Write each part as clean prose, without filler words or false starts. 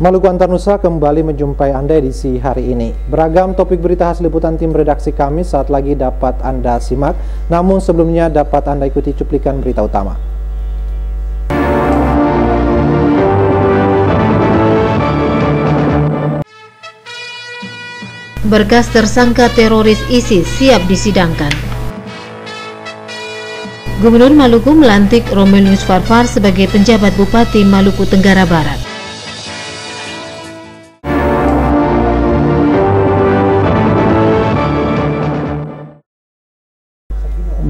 Maluku Antar Nusa kembali menjumpai Anda edisi hari ini. Beragam topik berita hasil liputan tim redaksi kami saat lagi dapat Anda simak. Namun sebelumnya dapat Anda ikuti cuplikan berita utama. Berkas tersangka teroris ISIS siap disidangkan. Gubernur Maluku melantik Romelius Farfar sebagai penjabat Bupati Maluku Tenggara Barat.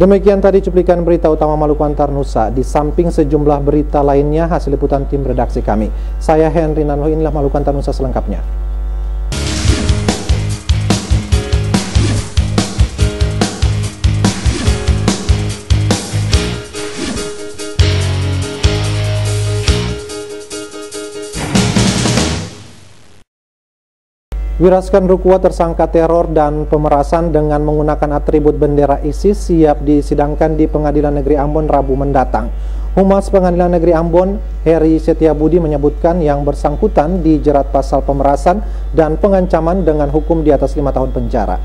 Demikian tadi cuplikan berita utama Maluku Antar Nusa. Di samping sejumlah berita lainnya hasil liputan tim redaksi kami. Saya Henry Nanlo, inilah Maluku Antar Nusa selengkapnya. Wiraskan Rukua tersangka teror dan pemerasan dengan menggunakan atribut bendera ISIS siap disidangkan di Pengadilan Negeri Ambon Rabu mendatang. Humas Pengadilan Negeri Ambon, Heri Setiabudi menyebutkan yang bersangkutan dijerat pasal pemerasan dan pengancaman dengan hukum di atas 5 tahun penjara.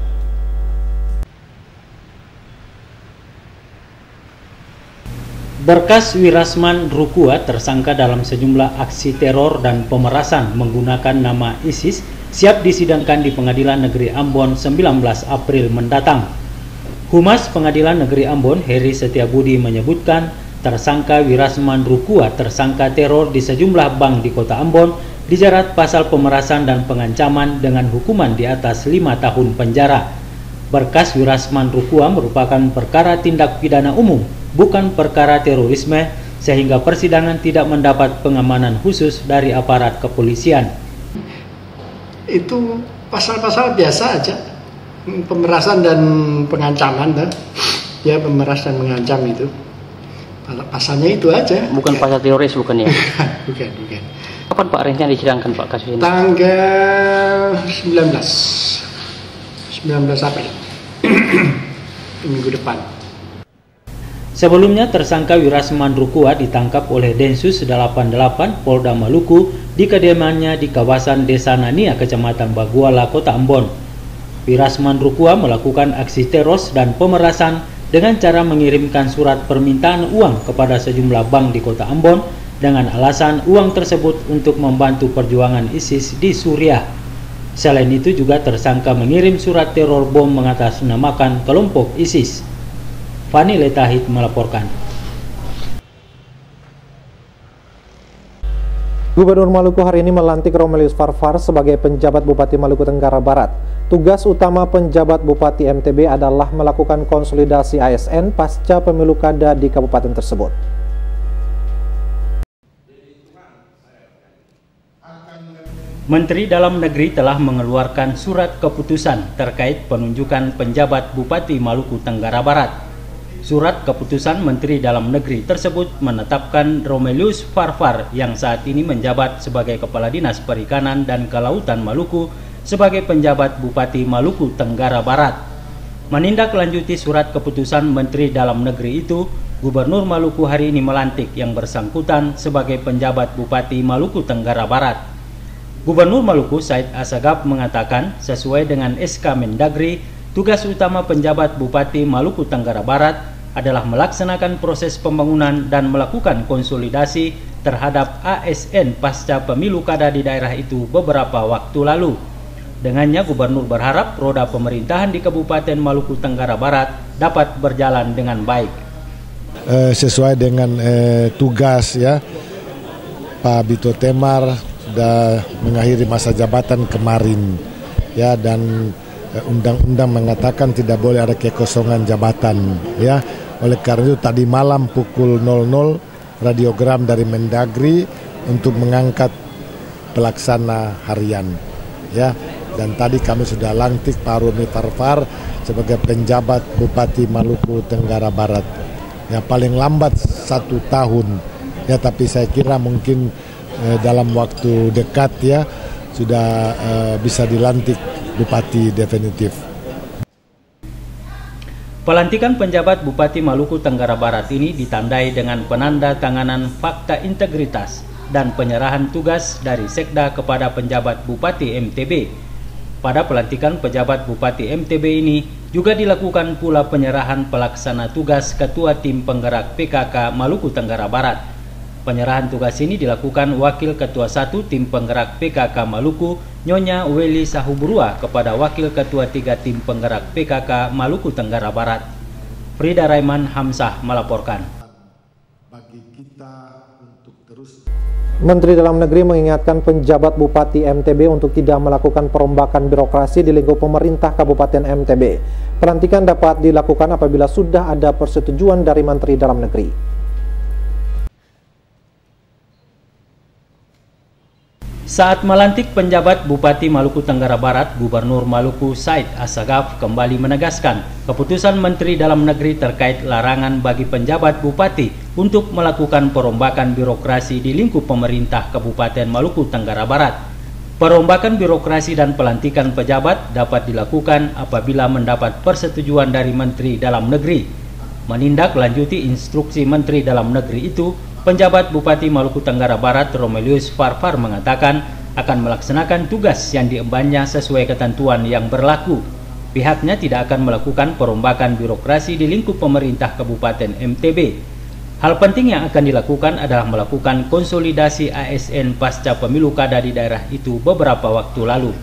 Berkas Wirasman Rukua tersangka dalam sejumlah aksi teror dan pemerasan menggunakan nama ISIS siap disidangkan di Pengadilan Negeri Ambon 19 April mendatang. Humas Pengadilan Negeri Ambon, Heri Setiabudi menyebutkan tersangka Wirasman Rukua tersangka teror di sejumlah bank di Kota Ambon dijerat pasal pemerasan dan pengancaman dengan hukuman di atas 5 tahun penjara. Berkas Wirasman Rukua merupakan perkara tindak pidana umum, bukan perkara terorisme, sehingga persidangan tidak mendapat pengamanan khusus dari aparat kepolisian. Itu pasal-pasal biasa aja, pemerasan dan pengancaman, ya, pemeras dan mengancam itu pasalnya itu aja. Bukan ya. Pasal teroris bukan ya? bukan. Kapan Pak rencana disidangkan Pak kasus ini? Tanggal 19 April minggu depan. Sebelumnya tersangka Wirasman Rukua ditangkap oleh Densus 88 Polda Maluku di kediamannya di kawasan Desa Nania, Kecamatan Baguala, Kota Ambon. Wirasman Rukua melakukan aksi teros dan pemerasan dengan cara mengirimkan surat permintaan uang kepada sejumlah bank di Kota Ambon dengan alasan uang tersebut untuk membantu perjuangan ISIS di Suriah. Selain itu juga tersangka mengirim surat teror bom mengatasnamakan kelompok ISIS. Fani Letahid melaporkan. Gubernur Maluku hari ini melantik Romelius Farfar sebagai penjabat Bupati Maluku Tenggara Barat. Tugas utama penjabat Bupati MTB adalah melakukan konsolidasi ASN pasca pemilu kada di kabupaten tersebut. Menteri Dalam Negeri telah mengeluarkan surat keputusan terkait penunjukan penjabat Bupati Maluku Tenggara Barat. Surat keputusan Menteri Dalam Negeri tersebut menetapkan Romelius Farfar yang saat ini menjabat sebagai Kepala Dinas Perikanan dan Kelautan Maluku sebagai penjabat Bupati Maluku Tenggara Barat. Menindaklanjuti surat keputusan Menteri Dalam Negeri itu, Gubernur Maluku hari ini melantik yang bersangkutan sebagai penjabat Bupati Maluku Tenggara Barat. Gubernur Maluku Said Assegaf mengatakan sesuai dengan SK Mendagri, tugas utama penjabat Bupati Maluku Tenggara Barat adalah melaksanakan proses pembangunan dan melakukan konsolidasi terhadap ASN pasca pemilu kada di daerah itu beberapa waktu lalu. Dengannya Gubernur berharap roda pemerintahan di Kabupaten Maluku Tenggara Barat dapat berjalan dengan baik. Sesuai dengan tugas ya, Pak Bito Temar sudah mengakhiri masa jabatan kemarin ya, dan undang-undang mengatakan tidak boleh ada kekosongan jabatan ya. Oleh karena itu tadi malam pukul 00 radiogram dari Mendagri untuk mengangkat pelaksana harian ya, dan tadi kami sudah lantik Pak Romelius Farfar sebagai penjabat Bupati Maluku Tenggara Barat ya, paling lambat 1 tahun ya, tapi saya kira mungkin dalam waktu dekat ya sudah bisa dilantik Bupati definitif. Pelantikan penjabat Bupati Maluku Tenggara Barat ini ditandai dengan penanda tanganan fakta integritas dan penyerahan tugas dari Sekda kepada penjabat Bupati MTB. Pada pelantikan pejabat Bupati MTB ini juga dilakukan pula penyerahan pelaksana tugas Ketua Tim Penggerak PKK Maluku Tenggara Barat. Penyerahan tugas ini dilakukan Wakil Ketua 1 Tim Penggerak PKK Maluku, Nyonya Weli Sahuburua kepada Wakil Ketua 3 Tim Penggerak PKK Maluku Tenggara Barat. Frida Raiman Hamzah melaporkan. Menteri Dalam Negeri mengingatkan penjabat Bupati MTB untuk tidak melakukan perombakan birokrasi di lingkup pemerintah Kabupaten MTB. Pelantikan dapat dilakukan apabila sudah ada persetujuan dari Menteri Dalam Negeri. Saat melantik penjabat Bupati Maluku Tenggara Barat, Gubernur Maluku Said Assegaf kembali menegaskan keputusan Menteri Dalam Negeri terkait larangan bagi penjabat Bupati untuk melakukan perombakan birokrasi di lingkup pemerintah Kabupaten Maluku Tenggara Barat. Perombakan birokrasi dan pelantikan pejabat dapat dilakukan apabila mendapat persetujuan dari Menteri Dalam Negeri. Menindaklanjuti instruksi Menteri Dalam Negeri itu, penjabat Bupati Maluku Tenggara Barat Romelius Farfar mengatakan akan melaksanakan tugas yang diembannya sesuai ketentuan yang berlaku. Pihaknya tidak akan melakukan perombakan birokrasi di lingkup pemerintah Kabupaten MTB. Hal penting yang akan dilakukan adalah melakukan konsolidasi ASN pasca pemilu kada di daerah itu beberapa waktu lalu.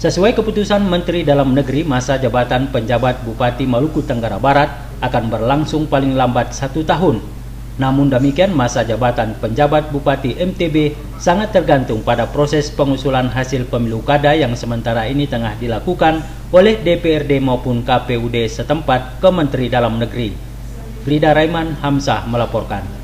Sesuai keputusan Menteri Dalam Negeri, masa jabatan penjabat Bupati Maluku Tenggara Barat akan berlangsung paling lambat 1 tahun. Namun demikian, masa jabatan penjabat Bupati MTB sangat tergantung pada proses pengusulan hasil pemilu kada yang sementara ini tengah dilakukan oleh DPRD maupun KPUD setempat ke Menteri Dalam Negeri. Frida Raiman Hamzah melaporkan.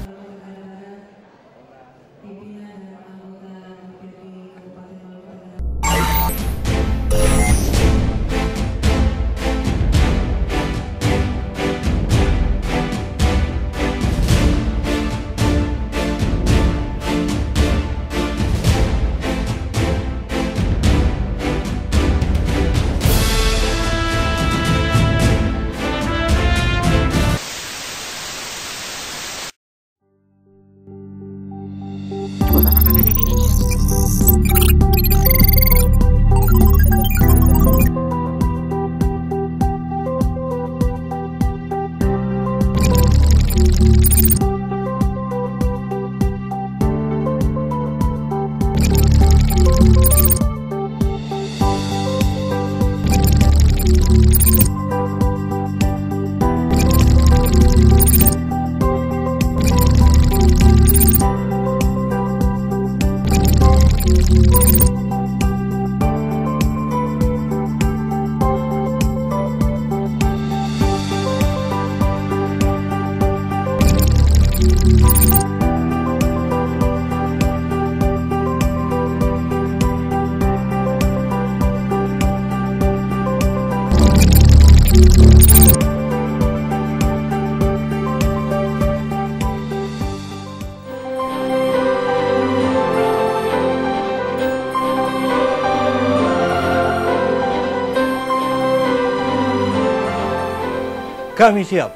Kami siap.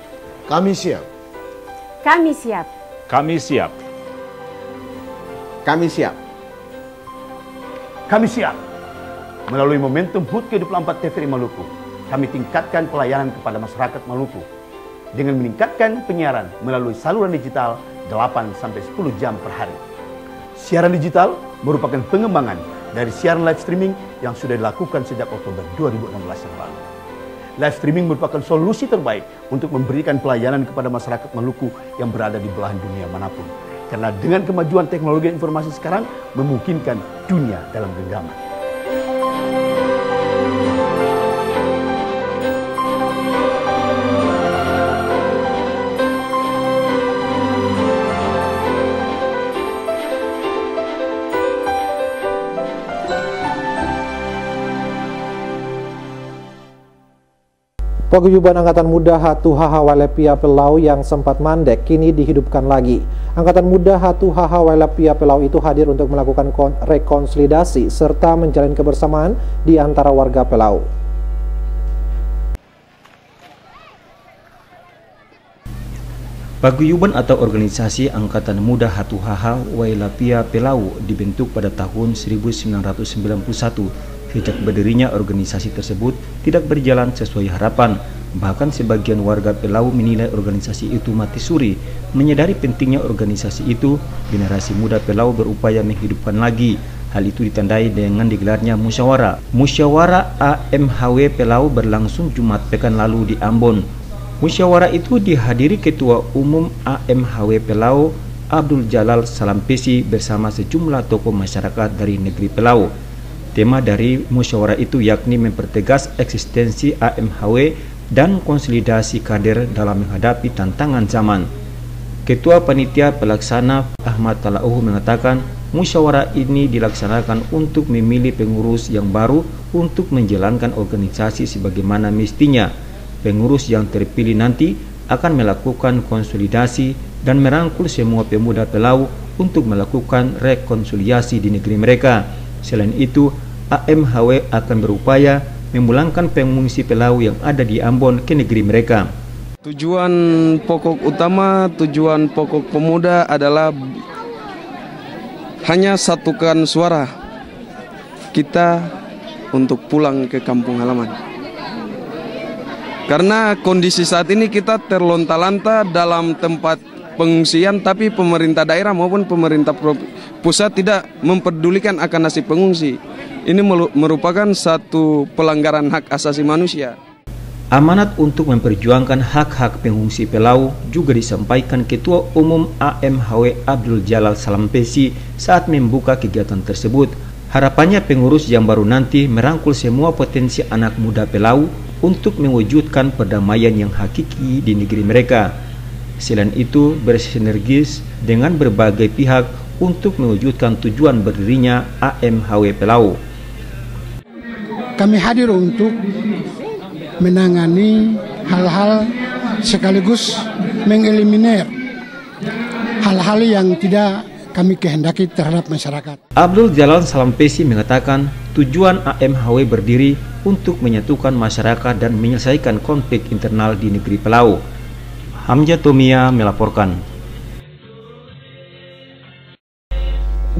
Kami siap. Kami siap. Kami siap. Kami siap. Kami siap. Melalui momentum HUT ke-24 TVRI Maluku, kami tingkatkan pelayanan kepada masyarakat Maluku dengan meningkatkan penyiaran melalui saluran digital 8-10 jam per hari. Siaran digital merupakan pengembangan dari siaran live streaming yang sudah dilakukan sejak Oktober 2016 yang lalu. Live streaming merupakan solusi terbaik untuk memberikan pelayanan kepada masyarakat Maluku yang berada di belahan dunia manapun. Karena dengan kemajuan teknologi informasi sekarang memungkinkan dunia dalam genggaman. Paguyuban Angkatan Muda Hatu-Haha Walepia Pelau yang sempat mandek kini dihidupkan lagi. Angkatan Muda Hatu-Haha Walepia Pelau itu hadir untuk melakukan rekonsolidasi serta menjalin kebersamaan di antara warga Pelau. Paguyuban atau organisasi Angkatan Muda Hatu-Haha Walepia Pelau dibentuk pada tahun 1991. Sejak berdirinya organisasi tersebut tidak berjalan sesuai harapan. Bahkan sebagian warga Pelau menilai organisasi itu mati suri. Menyadari pentingnya organisasi itu, generasi muda Pelau berupaya menghidupkan lagi. Hal itu ditandai dengan digelarnya musyawarah. Musyawarah AMHW Pelau berlangsung Jumat pekan lalu di Ambon. Musyawarah itu dihadiri Ketua Umum AMHW Pelau Abdul Jalal Salampesi bersama sejumlah tokoh masyarakat dari negeri Pelau. Tema dari musyawarah itu yakni mempertegas eksistensi AMHW dan konsolidasi kader dalam menghadapi tantangan zaman. Ketua Panitia Pelaksana Ahmad Talauh mengatakan musyawarah ini dilaksanakan untuk memilih pengurus yang baru untuk menjalankan organisasi sebagaimana mestinya. Pengurus yang terpilih nanti akan melakukan konsolidasi dan merangkul semua pemuda Pelau untuk melakukan rekonsiliasi di negeri mereka. Selain itu, AMHW akan berupaya memulangkan pengungsi Pelau yang ada di Ambon ke negeri mereka. Tujuan pokok utama, tujuan pokok pemuda adalah hanya satukan suara kita untuk pulang ke kampung halaman. Karena kondisi saat ini kita terlonta-lanta dalam tempat pengungsian, tapi pemerintah daerah maupun pemerintah pusat tidak memperdulikan akan nasib pengungsi. Ini merupakan satu pelanggaran hak asasi manusia. Amanat untuk memperjuangkan hak-hak pengungsi Pelau juga disampaikan Ketua Umum AMHW Abdul Jalal Salampesi saat membuka kegiatan tersebut. Harapannya pengurus yang baru nanti merangkul semua potensi anak muda Pelau untuk mewujudkan perdamaian yang hakiki di negeri mereka. Selain itu, bersinergis dengan berbagai pihak untuk mewujudkan tujuan berdirinya AMHW Pelau. Kami hadir untuk menangani hal-hal sekaligus mengeliminir hal-hal yang tidak kami kehendaki terhadap masyarakat. Abdul Jalal Salampesi mengatakan tujuan AMHW berdiri untuk menyatukan masyarakat dan menyelesaikan konflik internal di negeri Pelau. Hamzah Tomia melaporkan.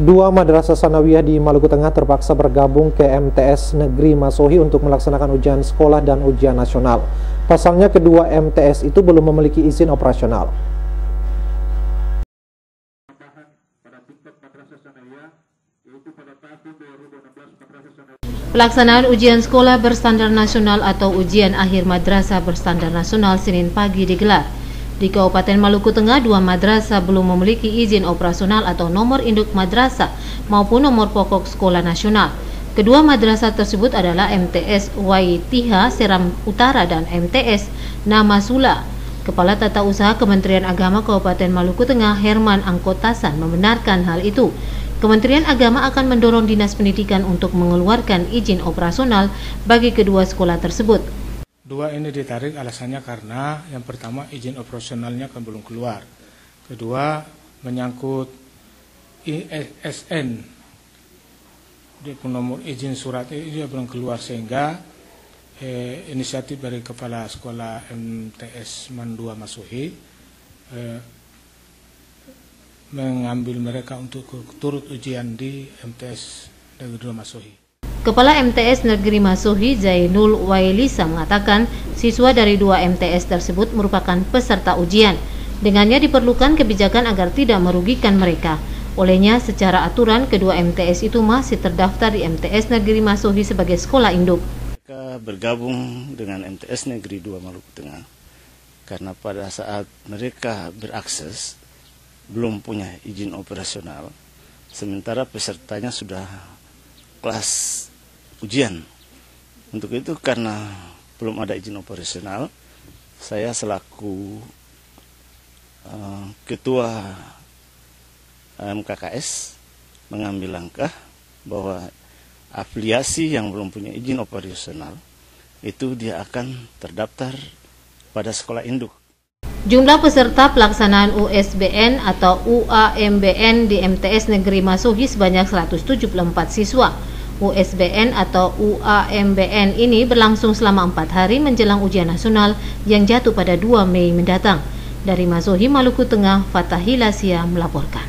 Dua madrasah sanawiyah di Maluku Tengah terpaksa bergabung ke MTS Negeri Masohi untuk melaksanakan ujian sekolah dan ujian nasional. Pasalnya kedua MTS itu belum memiliki izin operasional. Pelaksanaan ujian sekolah berstandar nasional atau ujian akhir madrasah berstandar nasional Senin pagi digelar. Di Kabupaten Maluku Tengah, dua madrasah belum memiliki izin operasional atau nomor induk madrasah maupun nomor pokok sekolah nasional. Kedua madrasah tersebut adalah MTS Waitiha Seram Utara dan MTS Namasula. Kepala Tata Usaha Kementerian Agama Kabupaten Maluku Tengah Herman Angkotasan membenarkan hal itu. Kementerian Agama akan mendorong Dinas Pendidikan untuk mengeluarkan izin operasional bagi kedua sekolah tersebut. Dua ini ditarik alasannya karena yang pertama izin operasionalnya kan belum keluar. Kedua menyangkut ISN, dia nomor izin surat ini belum keluar sehingga inisiatif dari Kepala Sekolah MTS Mandua Masohi mengambil mereka untuk turut ujian di MTS Negeri Masohi. Kepala MTS Negeri Masohi Zainul Wailisa mengatakan siswa dari dua MTS tersebut merupakan peserta ujian. Dengannya diperlukan kebijakan agar tidak merugikan mereka. Olehnya, secara aturan, kedua MTS itu masih terdaftar di MTS Negeri Masohi sebagai sekolah induk. Mereka bergabung dengan MTS Negeri 2 Maluku Tengah karena pada saat mereka berakses belum punya izin operasional, sementara pesertanya sudah kelas ujian. Untuk itu, karena belum ada izin operasional, saya selaku ketua MKKS mengambil langkah bahwa afiliasi yang belum punya izin operasional itu dia akan terdaftar pada sekolah induk. Jumlah peserta pelaksanaan USBN atau UAMBN di MTS Negeri Masohi sebanyak 174 siswa. USBN atau UAMBN ini berlangsung selama 4 hari menjelang ujian nasional yang jatuh pada 2 Mei mendatang. Dari Masohi, Maluku Tengah, Fatahila Sia melaporkan.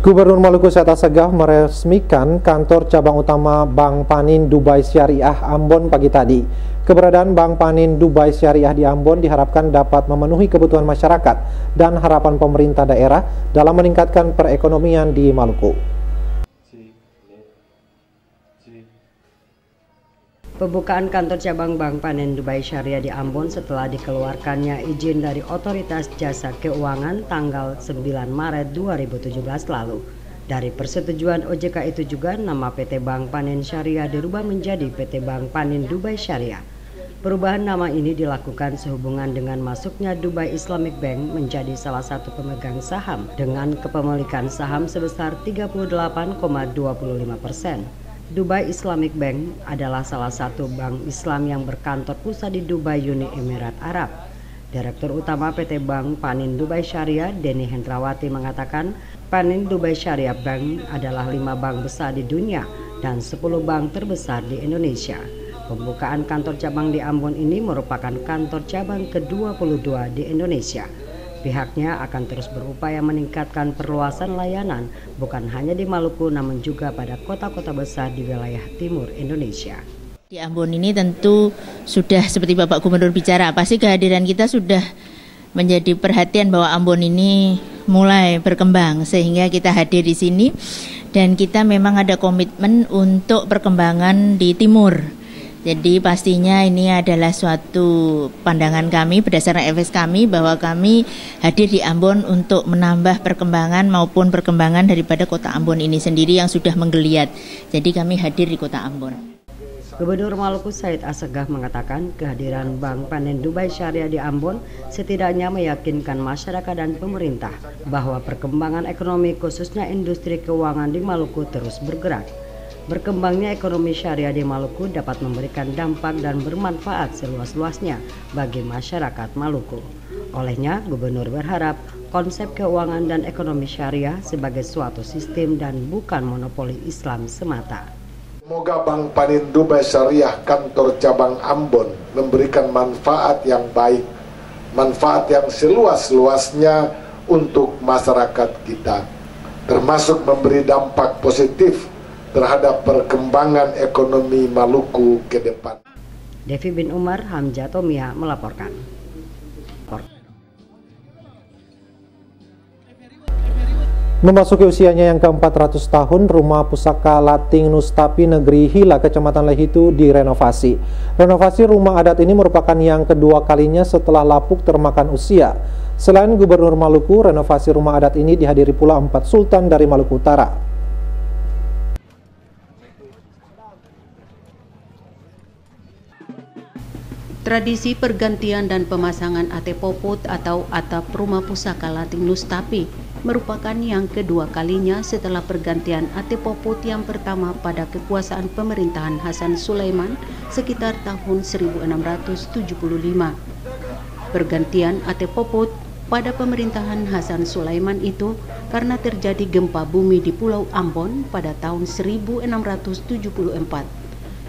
Gubernur Maluku Syed Assegaf meresmikan kantor cabang utama Bank Panin Dubai Syariah Ambon pagi tadi. Keberadaan Bank Panin Dubai Syariah di Ambon diharapkan dapat memenuhi kebutuhan masyarakat dan harapan pemerintah daerah dalam meningkatkan perekonomian di Maluku. Pembukaan kantor cabang Bank Panin Dubai Syariah di Ambon setelah dikeluarkannya izin dari Otoritas Jasa Keuangan tanggal 9 Maret 2017 lalu. Dari persetujuan OJK itu juga nama PT Bank Panin Syariah dirubah menjadi PT Bank Panin Dubai Syariah. Perubahan nama ini dilakukan sehubungan dengan masuknya Dubai Islamic Bank menjadi salah satu pemegang saham dengan kepemilikan saham sebesar 38,25%. Dubai Islamic Bank adalah salah satu bank Islam yang berkantor pusat di Dubai, Uni Emirat Arab. Direktur Utama PT Bank Panin Dubai Syariah, Denny Hendrawati mengatakan, Panin Dubai Syariah Bank adalah 5 bank besar di dunia dan 10 bank terbesar di Indonesia. Pembukaan kantor cabang di Ambon ini merupakan kantor cabang ke-22 di Indonesia. Pihaknya akan terus berupaya meningkatkan perluasan layanan bukan hanya di Maluku namun juga pada kota-kota besar di wilayah timur Indonesia. Di Ambon ini tentu sudah seperti Bapak Gubernur bicara, pasti kehadiran kita sudah menjadi perhatian bahwa Ambon ini mulai berkembang sehingga kita hadir di sini dan kita memang ada komitmen untuk perkembangan di timur. Jadi pastinya ini adalah suatu pandangan kami berdasarkan efek kami bahwa kami hadir di Ambon untuk menambah perkembangan maupun perkembangan daripada kota Ambon ini sendiri yang sudah menggeliat. Jadi kami hadir di kota Ambon. Gubernur Maluku Syed Assegaf mengatakan kehadiran Bank Panin Dubai Syariah di Ambon setidaknya meyakinkan masyarakat dan pemerintah bahwa perkembangan ekonomi khususnya industri keuangan di Maluku terus bergerak. Berkembangnya ekonomi syariah di Maluku dapat memberikan dampak dan bermanfaat seluas-luasnya bagi masyarakat Maluku. Olehnya, Gubernur berharap konsep keuangan dan ekonomi syariah sebagai suatu sistem dan bukan monopoli Islam semata. Semoga Bank Panin Dubai Syariah kantor cabang Ambon memberikan manfaat yang baik, manfaat yang seluas-luasnya untuk masyarakat kita, termasuk memberi dampak positif terhadap perkembangan ekonomi Maluku ke depan. Devi bin Umar, Hamzah Tomia melaporkan. Memasuki usianya yang ke-400 tahun, Rumah Pusaka Lating Nustapi Negeri Hila, Kecamatan Lehitu direnovasi. Renovasi rumah adat ini merupakan yang kedua kalinya setelah lapuk termakan usia. Selain Gubernur Maluku, renovasi rumah adat ini dihadiri pula 4 sultan dari Maluku Utara. Tradisi pergantian dan pemasangan atepoput atau atap Rumah Pusaka Lating Nustapi merupakan yang kedua kalinya setelah pergantian atepoput yang pertama pada kekuasaan pemerintahan Hasan Sulaiman sekitar tahun 1675. Pergantian atepoput pada pemerintahan Hasan Sulaiman itu karena terjadi gempa bumi di Pulau Ambon pada tahun 1674.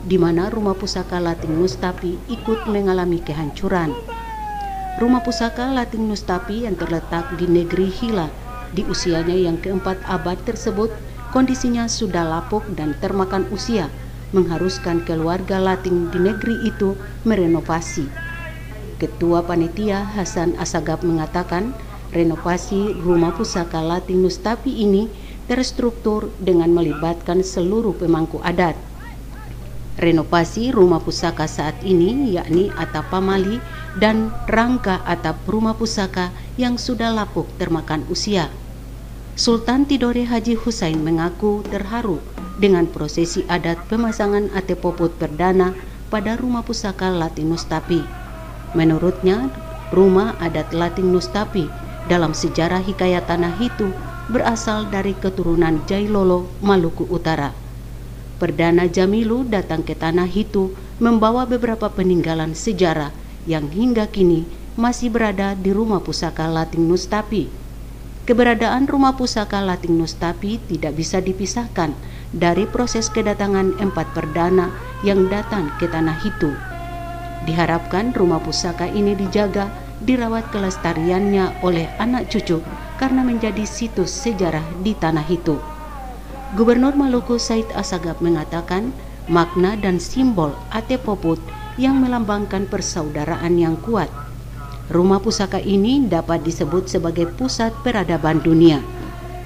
Di mana Rumah Pusaka Lating Nustapi ikut mengalami kehancuran. Rumah Pusaka Lating Nustapi yang terletak di negeri Hila di usianya yang keempat abad tersebut kondisinya sudah lapuk dan termakan usia, mengharuskan keluarga Lating di negeri itu merenovasi. Ketua Panitia Hasan Asagaf mengatakan renovasi Rumah Pusaka Latin Nustapi ini terstruktur dengan melibatkan seluruh pemangku adat. Renovasi rumah pusaka saat ini yakni atap pamali dan rangka atap rumah pusaka yang sudah lapuk termakan usia. Sultan Tidore Haji Hussein mengaku terharu dengan prosesi adat pemasangan ate popot perdana pada rumah pusaka Latin Nustapi. Menurutnya, rumah adat Latin Nustapi dalam sejarah hikayat Tanah Hitu berasal dari keturunan Jailolo, Maluku Utara. Perdana Jamilu datang ke Tanah Hitu membawa beberapa peninggalan sejarah yang hingga kini masih berada di rumah pusaka Latin Nustapi. Keberadaan rumah pusaka Latin Nustapi tidak bisa dipisahkan dari proses kedatangan 4 perdana yang datang ke Tanah Hitu. Diharapkan rumah pusaka ini dijaga, dirawat kelestariannya oleh anak cucu karena menjadi situs sejarah di Tanah Hitu. Gubernur Maluku Said Asagaf mengatakan makna dan simbol ate poput yang melambangkan persaudaraan yang kuat. Rumah pusaka ini dapat disebut sebagai pusat peradaban dunia.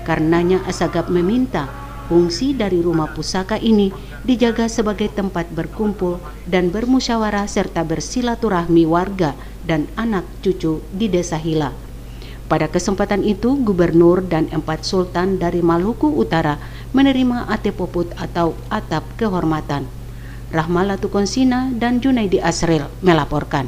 Karenanya Asagaf meminta fungsi dari rumah pusaka ini dijaga sebagai tempat berkumpul dan bermusyawarah serta bersilaturahmi warga dan anak cucu di Desa Hila. Pada kesempatan itu, Gubernur dan 4 Sultan dari Maluku Utara menerima ate poput atau atap kehormatan. Rahma Latukonsina dan Junaidi Asril melaporkan.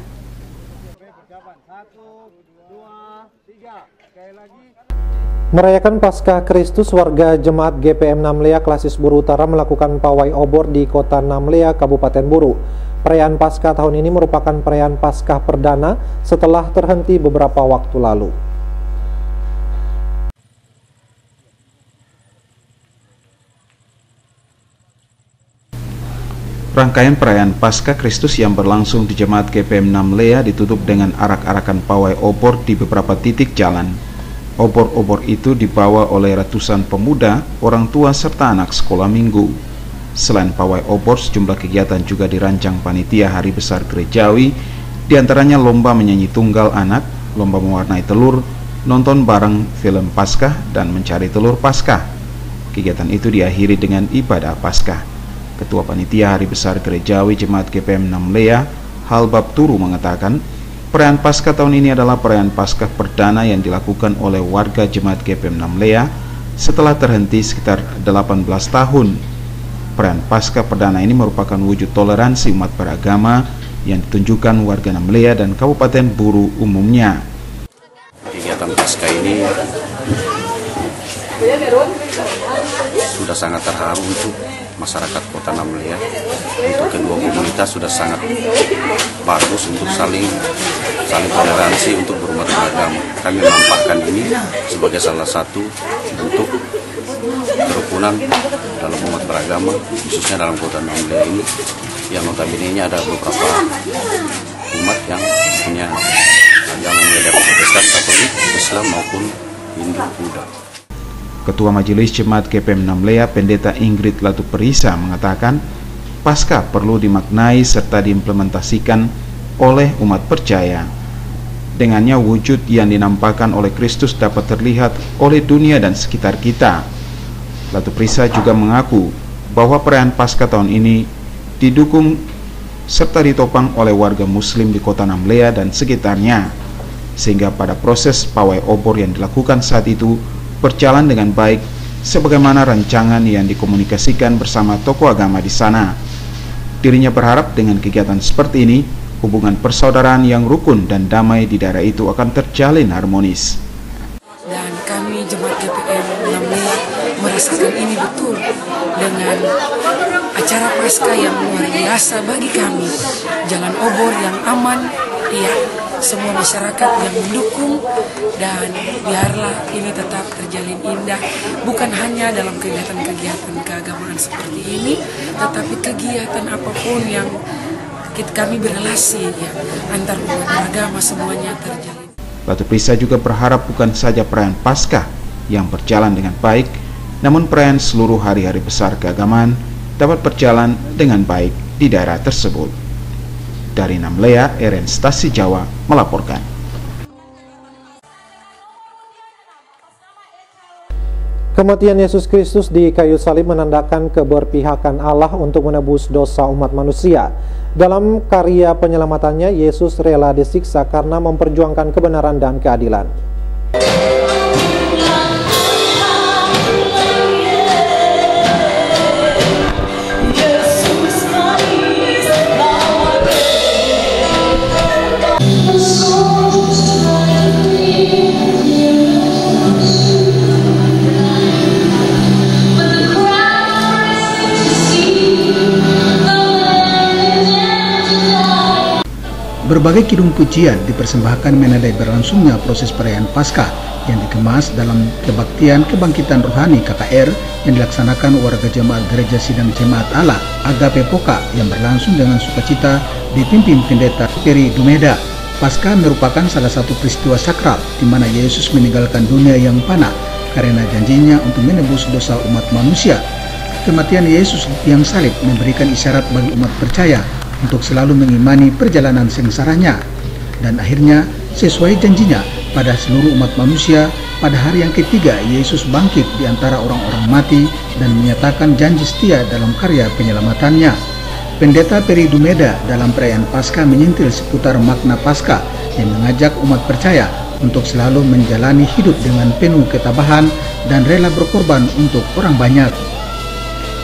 Merayakan Paskah Kristus, warga Jemaat GPM Namlea Klasis Buru Utara melakukan pawai obor di Kota Namlea, Kabupaten Buru. Perayaan Paskah tahun ini merupakan perayaan Paskah perdana setelah terhenti beberapa waktu lalu. Rangkaian perayaan Paskah Kristus yang berlangsung di Jemaat GPM Namlea ditutup dengan arak-arakan pawai obor di beberapa titik jalan. Obor-obor itu dibawa oleh ratusan pemuda, orang tua, serta anak sekolah minggu. Selain pawai obor, sejumlah kegiatan juga dirancang panitia Hari Besar Gerejawi, diantaranya lomba menyanyi tunggal anak, lomba mewarnai telur, nonton bareng film Paskah, dan mencari telur Paskah. Kegiatan itu diakhiri dengan ibadah Paskah. Ketua Panitia Hari Besar Gerejawi Jemaat GPM Namlea, Halbab Turu mengatakan, perayaan Paskah tahun ini adalah perayaan Paskah perdana yang dilakukan oleh warga Jemaat GPM Namlea setelah terhenti sekitar 18 tahun. Perayaan Paskah perdana ini merupakan wujud toleransi umat beragama yang ditunjukkan warga Namlea dan Kabupaten Buru umumnya. Kegiatan Paskah ini sudah sangat terharu untuk masyarakat Kota Namlea. Untuk kedua komunitas sudah sangat bagus untuk saling toleransi untuk berumat beragama. Kami menampakkan ini sebagai salah satu bentuk kerukunan dalam umat beragama, khususnya dalam Kota Namlea ini, yang notabene-nya ada beberapa umat yang punya agama yang Protestan, Katolik, Islam maupun Hindu, Buddha. Ketua Majelis Jemaat GPM Namlea, Pendeta Ingrid Latuperisa mengatakan, Paskah perlu dimaknai serta diimplementasikan oleh umat percaya. Dengannya wujud yang dinampakkan oleh Kristus dapat terlihat oleh dunia dan sekitar kita. Latuperisa juga mengaku bahwa perayaan Paskah tahun ini didukung serta ditopang oleh warga Muslim di Kota Namlea dan sekitarnya, sehingga pada proses pawai obor yang dilakukan saat itu berjalan dengan baik sebagaimana rancangan yang dikomunikasikan bersama tokoh agama di sana. Dirinya berharap dengan kegiatan seperti ini, hubungan persaudaraan yang rukun dan damai di daerah itu akan terjalin harmonis. Dan kami Jemaat GPM Namlea merasakan ini betul dengan acara Paskah yang luar biasa bagi kami. Jalan obor yang aman, semua masyarakat yang mendukung, dan biarlah ini tetap terjalin indah, bukan hanya dalam kegiatan-kegiatan keagamaan seperti ini, tetapi kegiatan apapun yang kami berrelasi antar umat beragama semuanya terjalin. Latuperisa juga berharap bukan saja perayaan Paskah yang berjalan dengan baik, namun perayaan seluruh hari-hari besar keagamaan dapat berjalan dengan baik di daerah tersebut. Dari Namlea, RN Stasi Jawa melaporkan. Kematian Yesus Kristus di kayu salib menandakan keberpihakan Allah untuk menebus dosa umat manusia. Dalam karya penyelamatannya, Yesus rela disiksa karena memperjuangkan kebenaran dan keadilan. Berbagai kidung pujian dipersembahkan menandai berlangsungnya proses perayaan Paskah yang dikemas dalam kebaktian kebangkitan rohani KKR yang dilaksanakan warga jemaat Gereja Sidang Jemaat Allah Agape Poka yang berlangsung dengan sukacita dipimpin Pendeta Peri Dumeda. Paskah merupakan salah satu peristiwa sakral di mana Yesus meninggalkan dunia yang fana karena janjinya untuk menebus dosa umat manusia. Kematian Yesus di tiang salib memberikan isyarat bagi umat percaya untuk selalu mengimani perjalanan sengsaranya, dan akhirnya sesuai janjinya pada seluruh umat manusia, pada hari yang ketiga Yesus bangkit di antara orang-orang mati dan menyatakan janji setia dalam karya penyelamatannya. Pendeta Peri Dumeda dalam perayaan Paskah menyentil seputar makna Paskah yang mengajak umat percaya untuk selalu menjalani hidup dengan penuh ketabahan dan rela berkorban untuk orang banyak.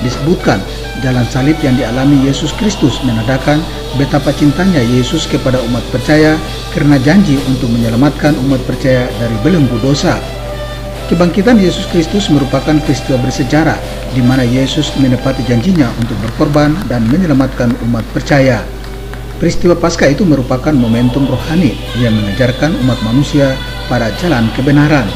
Disebutkan, jalan salib yang dialami Yesus Kristus menandakan betapa cintanya Yesus kepada umat percaya karena janji untuk menyelamatkan umat percaya dari belenggu dosa. Kebangkitan Yesus Kristus merupakan peristiwa bersejarah di mana Yesus menepati janjinya untuk berkorban dan menyelamatkan umat percaya. Peristiwa Paskah itu merupakan momentum rohani yang mengajarkan umat manusia pada jalan kebenaran.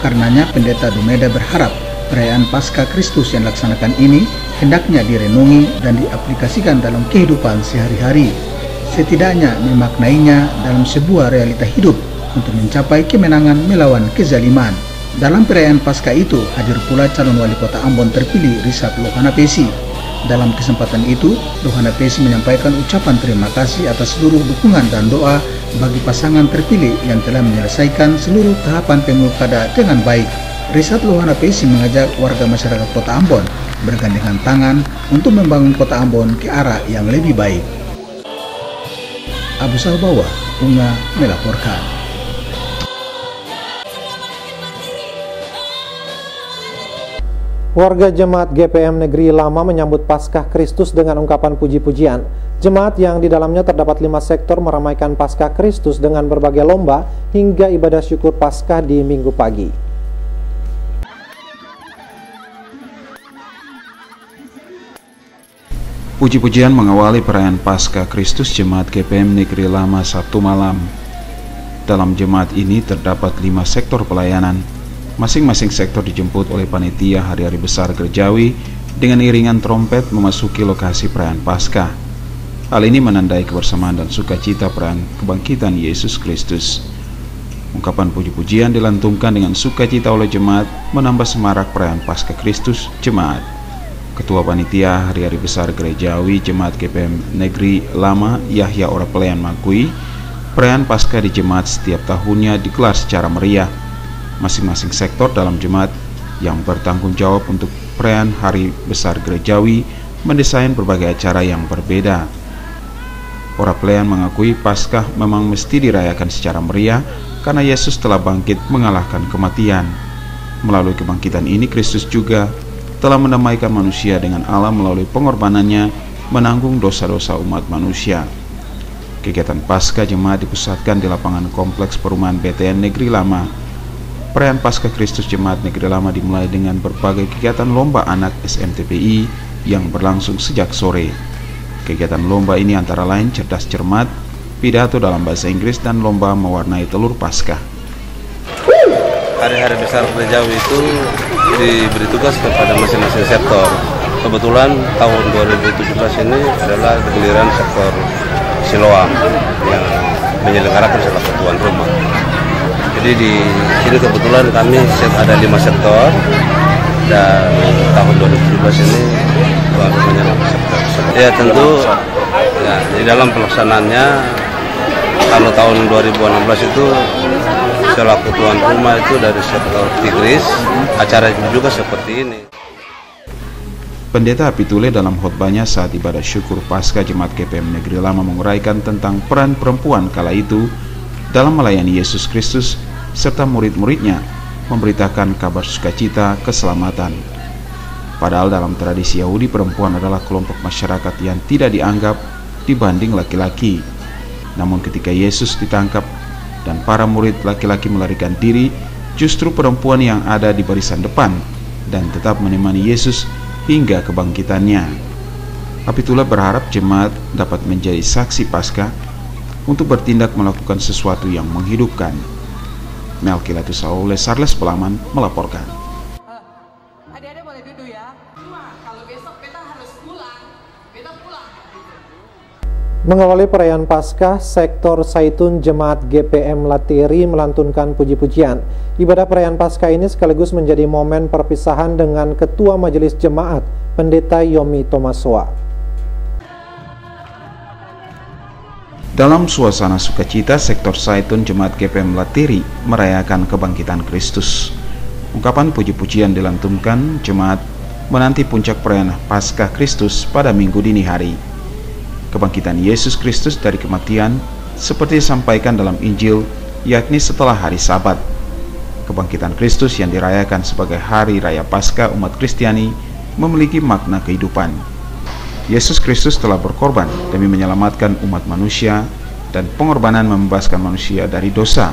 Karenanya Pendeta Dumeda berharap perayaan Paskah Kristus yang dilaksanakan ini hendaknya direnungi dan diaplikasikan dalam kehidupan sehari-hari. Setidaknya memaknainya dalam sebuah realita hidup untuk mencapai kemenangan melawan kezaliman. Dalam perayaan Paskah itu hadir pula calon wali kota Ambon terpilih Risat Lohana Pesi. Dalam kesempatan itu, Lohana Pesi menyampaikan ucapan terima kasih atas seluruh dukungan dan doa bagi pasangan terpilih yang telah menyelesaikan seluruh tahapan pilkada dengan baik. Risat Lohana Pesi mengajak warga masyarakat kota Ambon bergandengan tangan untuk membangun kota Ambon ke arah yang lebih baik. Abu Salbawa, Unga melaporkan. Warga Jemaat GPM Negeri Lama menyambut Paskah Kristus dengan ungkapan puji-pujian. Jemaat yang di dalamnya terdapat 5 sektor meramaikan Paskah Kristus dengan berbagai lomba hingga ibadah syukur Paskah di Minggu pagi. Puji-pujian mengawali perayaan Paskah Kristus Jemaat GPM Negeri Lama Sabtu malam. Dalam jemaat ini terdapat 5 sektor pelayanan. Masing-masing sektor dijemput oleh panitia hari-hari besar gerejawi dengan iringan trompet memasuki lokasi perayaan Paskah. Hal ini menandai kebersamaan dan sukacita perayaan kebangkitan Yesus Kristus. Ungkapan puji-pujian dilantungkan dengan sukacita oleh jemaat menambah semarak perayaan Paskah Kristus jemaat. Ketua Panitia Hari-Hari Besar Gerejawi Jemaat GPM Negeri Lama Yahya Orapelean mengakui perayaan Paskah di jemaat setiap tahunnya digelar secara meriah. Masing-masing sektor dalam jemaat yang bertanggung jawab untuk perayaan Hari Besar Gerejawi mendesain berbagai acara yang berbeda. Orapelean mengakui Paskah memang mesti dirayakan secara meriah karena Yesus telah bangkit mengalahkan kematian. Melalui kebangkitan ini Kristus juga telah mendamaikan manusia dengan Allah melalui pengorbanannya menanggung dosa-dosa umat manusia. Kegiatan Paskah jemaat dipusatkan di lapangan kompleks perumahan BTN Negeri Lama. Perayaan Paskah Kristus Jemaat Negeri Lama dimulai dengan berbagai kegiatan lomba anak SMTPI yang berlangsung sejak sore. Kegiatan lomba ini antara lain cerdas cermat, pidato dalam bahasa Inggris, dan lomba mewarnai telur Paskah. Hari-hari besar gerejawi itu diberi tugas kepada masing-masing sektor. Kebetulan tahun 2017 ini adalah giliran sektor Siloam yang menyelenggarakan selaku tuan rumah. Jadi di sini kebetulan kami ada 5 sektor dan tahun 2017 ini tuan rumahnya sektor Ya tentu ya, di dalam pelaksanaannya kalau tahun 2016 itu selaku tuan rumah itu dari sektor Tigris, acara juga seperti ini. Pendeta Apitule dalam khotbahnya saat ibadah syukur Paskah Jemaat GPM Negeri Lama menguraikan tentang peran perempuan kala itu dalam melayani Yesus Kristus serta murid-muridnya memberitakan kabar sukacita keselamatan. Padahal dalam tradisi Yahudi perempuan adalah kelompok masyarakat yang tidak dianggap dibanding laki-laki. Namun ketika Yesus ditangkap dan para murid laki-laki melarikan diri, justru perempuan yang ada di barisan depan dan tetap menemani Yesus hingga kebangkitannya. Apitula berharap jemaat dapat menjadi saksi Paskah untuk bertindak melakukan sesuatu yang menghidupkan. Melkilatus Saule Sarles Pelaman melaporkan. Adik-adik boleh duduk ya. Kalau besok kita harus pulang, kita pulang. Mengawali perayaan Paskah, sektor Saitun Jemaat GPM Latiri melantunkan puji-pujian. Ibadah perayaan Paskah ini sekaligus menjadi momen perpisahan dengan Ketua Majelis Jemaat, Pendeta Yomi Tomasoa. Dalam suasana sukacita, sektor Saitun Jemaat GPM Latiri merayakan kebangkitan Kristus. Ungkapan puji-pujian dilantunkan jemaat menanti puncak perayaan Paskah Kristus pada Minggu dini hari. Kebangkitan Yesus Kristus dari kematian seperti disampaikan dalam Injil, yakni setelah hari Sabat. Kebangkitan Kristus yang dirayakan sebagai hari raya Paskah umat Kristiani memiliki makna kehidupan. Yesus Kristus telah berkorban demi menyelamatkan umat manusia dan pengorbanan membebaskan manusia dari dosa.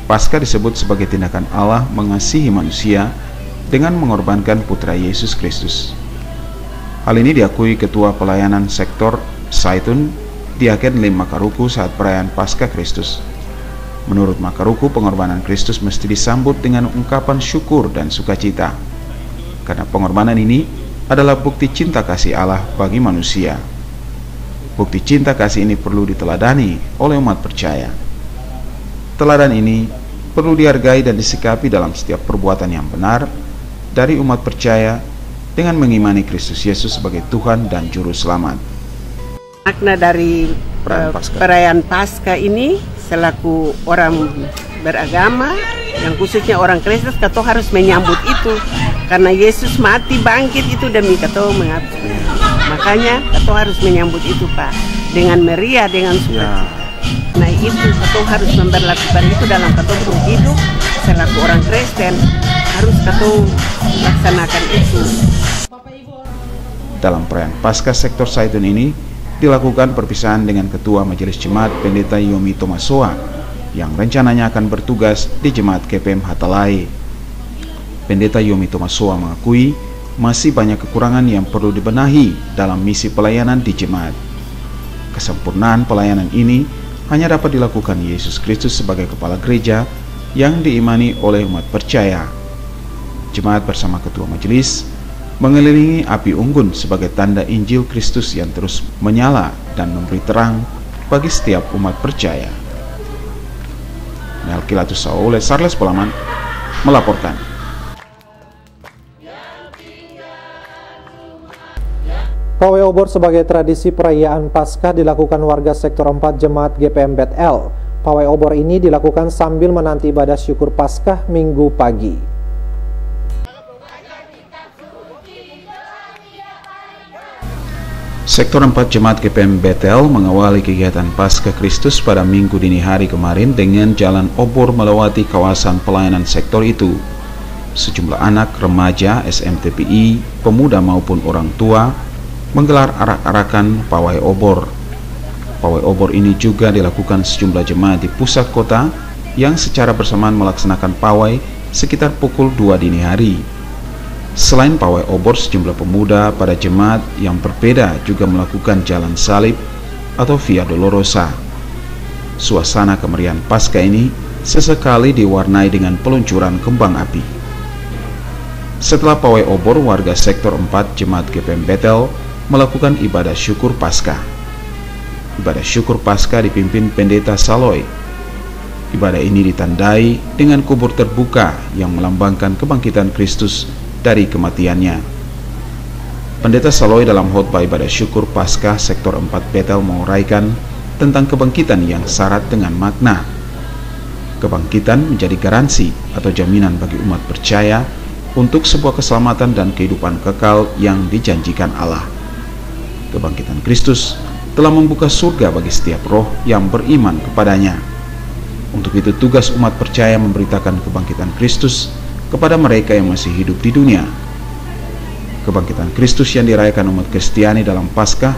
Paskah disebut sebagai tindakan Allah mengasihi manusia dengan mengorbankan putra Yesus Kristus. Hal ini diakui Ketua Pelayanan Sektor Saitun Diaken Lim Makaruku saat perayaan Paskah Kristus. Menurut Makaruku, pengorbanan Kristus mesti disambut dengan ungkapan syukur dan sukacita, karena pengorbanan ini adalah bukti cinta kasih Allah bagi manusia. Bukti cinta kasih ini perlu diteladani oleh umat percaya. Teladan ini perlu dihargai dan disikapi dalam setiap perbuatan yang benar dari umat percaya dengan mengimani Kristus Yesus sebagai Tuhan dan Juru Selamat. Makna dari perayaan Paskah ini selaku orang beragama, yang khususnya orang Kristen, kita harus menyambut itu karena Yesus mati bangkit itu demi kita mengabdi. Makanya kita harus menyambut itu Pak dengan meriah, dengan sukacita. Nah itu kita harus memperlakukan itu dalam kita hidup selaku orang Kristen, harus kita laksanakan itu. Dalam perayaan Paskah sektor Saitun ini dilakukan perpisahan dengan Ketua Majelis Jemaat Pendeta Yomi Tomasoa yang rencananya akan bertugas di Jemaat GPM Hatalai. Pendeta Yomi Tomasoa mengakui masih banyak kekurangan yang perlu dibenahi dalam misi pelayanan di jemaat. Kesempurnaan pelayanan ini hanya dapat dilakukan Yesus Kristus sebagai kepala gereja yang diimani oleh umat percaya. Jemaat bersama Ketua Majelis mengelilingi api unggun sebagai tanda Injil Kristus yang terus menyala dan memberi terang bagi setiap umat percaya. Melkilatus Saule Sarles Pelaman melaporkan. Pawai obor sebagai tradisi perayaan Paskah dilakukan warga sektor 4 Jemaat GPM Bet-El. Pawai obor ini dilakukan sambil menanti ibadah syukur Paskah Minggu pagi. Sektor 4 Jemaat GPM Bet-El mengawali kegiatan Paskah Kristus pada Minggu dini hari kemarin dengan jalan obor melewati kawasan pelayanan sektor itu. Sejumlah anak, remaja, SMTPI, pemuda maupun orang tua menggelar arak-arakan pawai obor. Pawai obor ini juga dilakukan sejumlah jemaat di pusat kota yang secara bersamaan melaksanakan pawai sekitar pukul 2 dini hari. Selain pawai obor, sejumlah pemuda pada jemaat yang berbeda juga melakukan jalan salib atau Via Dolorosa. Suasana kemeriahan Paskah ini sesekali diwarnai dengan peluncuran kembang api. Setelah pawai obor, warga sektor 4 Jemaat GPM Bet-El melakukan ibadah syukur Paskah. Ibadah syukur Paskah dipimpin Pendeta Saloy. Ibadah ini ditandai dengan kubur terbuka yang melambangkan kebangkitan Kristus dari kematiannya. Pendeta Saloi dalam khotbah ibadah syukur Paskah sektor 4 Betel menguraikan tentang kebangkitan yang syarat dengan makna. Kebangkitan menjadi garansi atau jaminan bagi umat percaya untuk sebuah keselamatan dan kehidupan kekal yang dijanjikan Allah. Kebangkitan Kristus telah membuka surga bagi setiap roh yang beriman kepadanya. Untuk itu tugas umat percaya memberitakan kebangkitan Kristus kepada mereka yang masih hidup di dunia. Kebangkitan Kristus yang dirayakan umat Kristiani dalam Paskah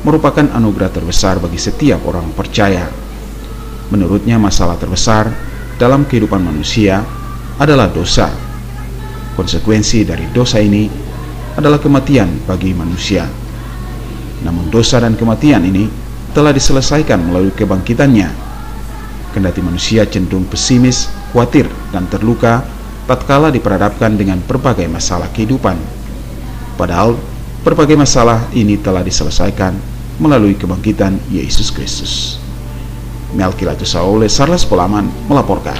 merupakan anugerah terbesar bagi setiap orang percaya. Menurutnya masalah terbesar dalam kehidupan manusia adalah dosa. Konsekuensi dari dosa ini adalah kematian bagi manusia. Namun dosa dan kematian ini telah diselesaikan melalui kebangkitannya. Kendati manusia cenderung pesimis, khawatir, dan terluka tatkala diperhadapkan dengan berbagai masalah kehidupan. Padahal berbagai masalah ini telah diselesaikan melalui kebangkitan Yesus Kristus. Melkilatus Saule, Sarlas Polaman melaporkan.